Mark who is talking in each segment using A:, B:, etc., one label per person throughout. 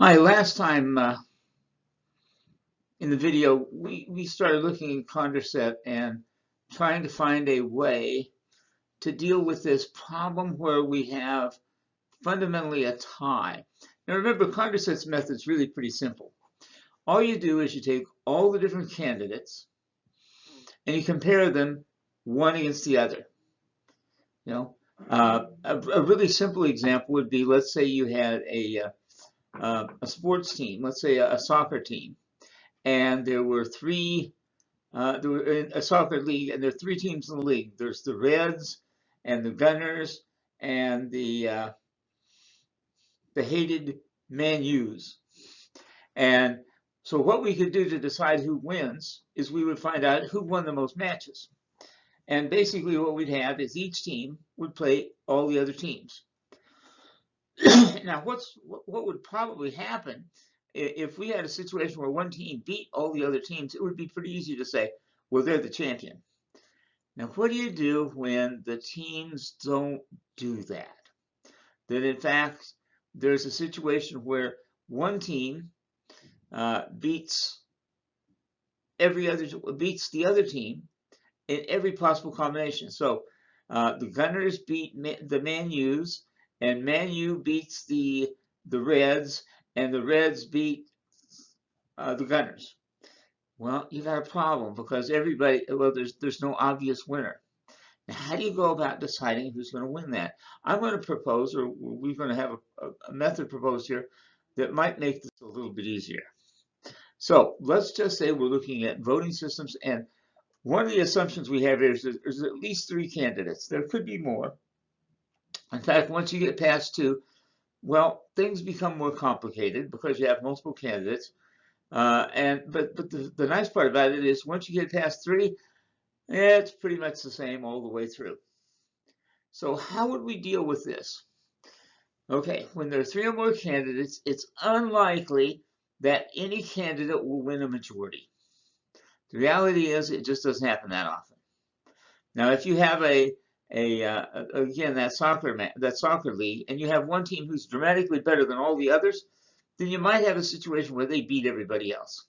A: Hi, last time in the video, we started looking at Condercet and trying to find a way to deal with this problem where we have fundamentally a tie. Now remember, Condercet's method is really pretty simple. All you do is you take all the different candidates and you compare them one against the other. A really simple example would be, let's say you had a sports team, let's say a soccer team, and there were in a soccer league, and there are three teams in the league. There's the Reds and the Gunners and the hated Man U's. And so what we could do to decide who wins is we would find out who won the most matches. And basically what we'd have is each team would play all the other teams. Now, what would probably happen if we had a situation where one team beat all the other teams? It would be pretty easy to say, well, they're the champion. Now, what do you do when the teams don't do that? That in fact, there's a situation where one team beats the other team in every possible combination. So the Gunners beat the Man U's, and Man U beats the Reds, and the Reds beat the Gunners. Well, you got a problem because there's no obvious winner. Now, how do you go about deciding who's going to win that? I'm going to propose, or we're going to have a method proposed here that might make this a little bit easier. So let's just say we're looking at voting systems, and one of the assumptions we have here is there's at least three candidates. There could be more. In fact, once you get past two, well, things become more complicated because you have multiple candidates. But the nice part about it is once you get past three, it's pretty much the same all the way through. So how would we deal with this? Okay, when there are three or more candidates, it's unlikely that any candidate will win a majority. The reality is it just doesn't happen that often. Now, if you have again, that soccer league, and you have one team who's dramatically better than all the others, then you might have a situation where they beat everybody else.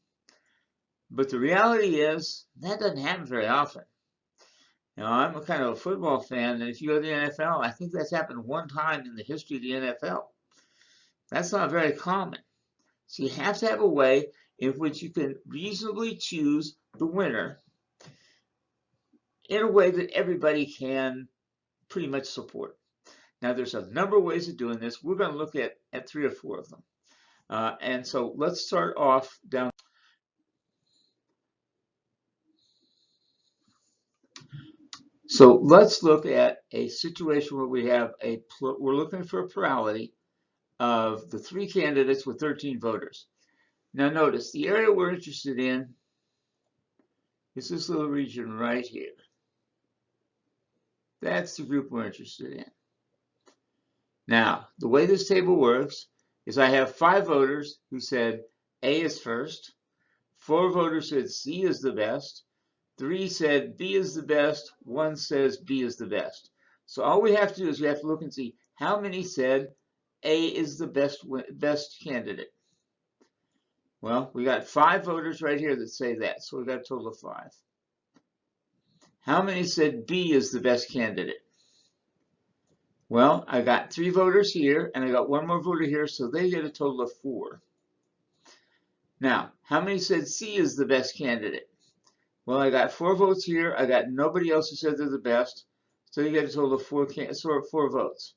A: But the reality is that doesn't happen very often. Now, I'm a kind of a football fan, and if you go to the NFL, I think that's happened one time in the history of the NFL. That's not very common. So you have to have a way in which you can reasonably choose the winner in a way that everybody can pretty much support. Now, there's a number of ways of doing this. We're going to look at three or four of them. And so let's start off down. So let's look at a situation where we have we're looking for a plurality of the three candidates with 13 voters. Now notice the area we're interested in is this little region right here. That's the group we're interested in. Now, the way this table works is I have 5 voters who said A is first, 4 voters said C is the best, 3 said B is the best, 1 says B is the best. So all we have to do is we have to look and see how many said A is the best candidate. Well, we got 5 voters right here that say that, so we got a total of 5. How many said B is the best candidate? Well, I got 3 voters here, and I got 1 more voter here, so they get a total of 4. Now, how many said C is the best candidate? Well, I got 4 votes here. I got nobody else who said they're the best, so you get a total of 4 votes.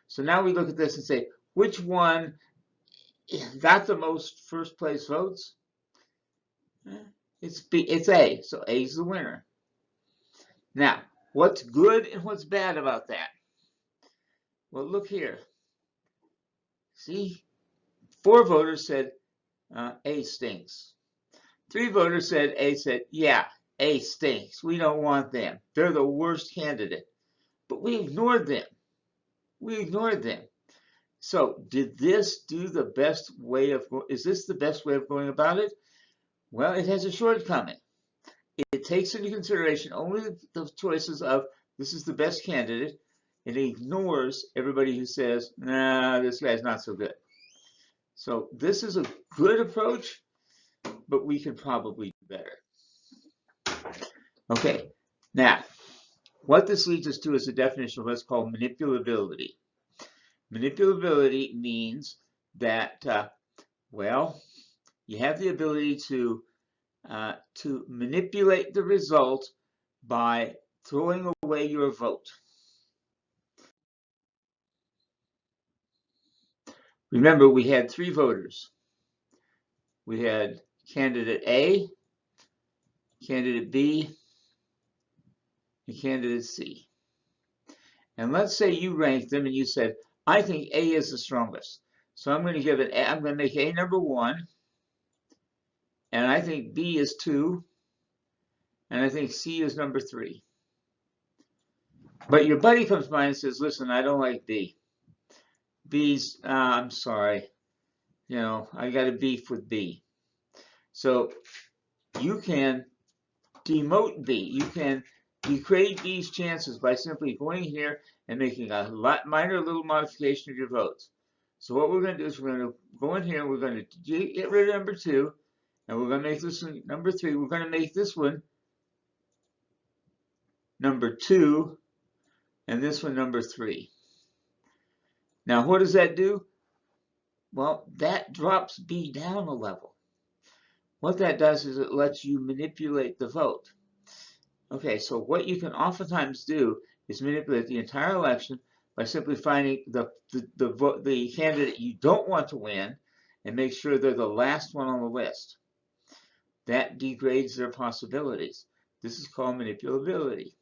A: So now we look at this and say, which one got the most first place votes? It's B. It's A. So A is the winner. Now, what's good and what's bad about that? Well, look here. See, 4 voters said A stinks. 3 voters said yeah, A stinks. We don't want them. They're the worst candidate. But we ignored them. So did this do the best way of, is this the best way of going about it? Well, it has a shortcoming. It takes into consideration only the choices of this is the best candidate, and it ignores everybody who says, nah, this guy's not so good. So this is a good approach, but we could probably do better. Okay, now what this leads us to is a definition of what's called manipulability. Manipulability means that, well, you have the ability to manipulate the result by throwing away your vote. Remember, we had 3 voters. We had candidate A, candidate B, and candidate C. And let's say you ranked them and you said, I think A is the strongest. So I'm going to give it, I'm going to make A number 1, and I think B is 2, and I think C is number 3. But your buddy comes by and says, listen, I don't like B. B's, I'm sorry, you know, I got a beef with B. So you can demote B. You can degrade B's chances by simply going here and making a minor little modification of your votes. So what we're going to do is we're going to go in here and we're going to get rid of number 2, and we're going to make this one number 3. We're going to make this one number 2, and this one number 3. Now what does that do? Well, that drops B down a level. What that does is it lets you manipulate the vote. Okay, so what you can oftentimes do is manipulate the entire election by simply finding the candidate you don't want to win and make sure they're the last one on the list. That degrades their possibilities. This is called manipulability.